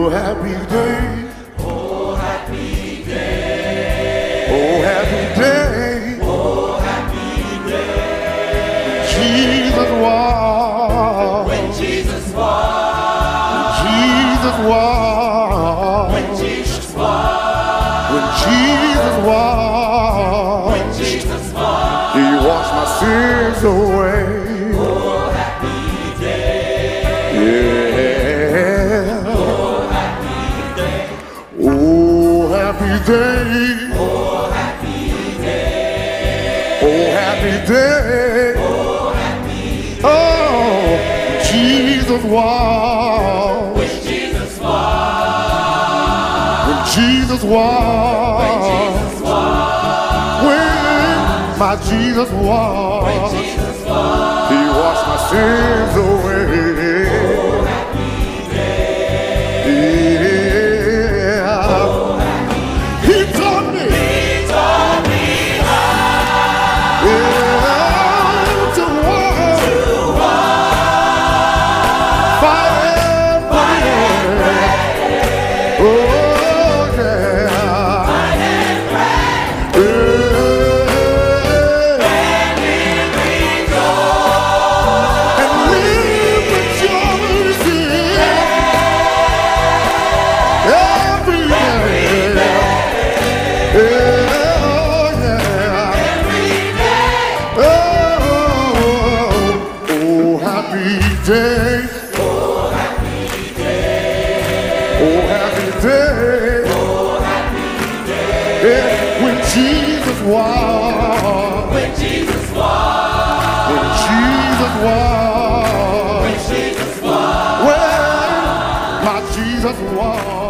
happy day. Oh, happy day. Oh, happy day. Oh, happy day. Jesus was. When Jesus was. Jesus was. When Jesus was. When Jesus was. When Jesus was. He washed my sins away. Oh, happy day. Yeah. Oh, happy day. Oh, happy day. Oh, happy day. Oh, happy day. Oh, happy day. Oh, Jesus was. When Jesus was. When Jesus was. When Jesus was. When my Jesus was. When Jesus was. He washed my sins away. Oh, happy day. Yeah. Oh, happy He taught me. He taught me how Yeah, to walk. to walk. Fight, fight. Oh, yeah. Fight and pray. Yeah. And live rejoice. And live rejoicing every day. Yeah, yeah. Every day. Oh, oh, happy day. Oh, happy day. Oh, happy day. Oh, happy day. Yeah, when Jesus was. When Jesus was. When Jesus was. When Jesus was. When my Jesus was.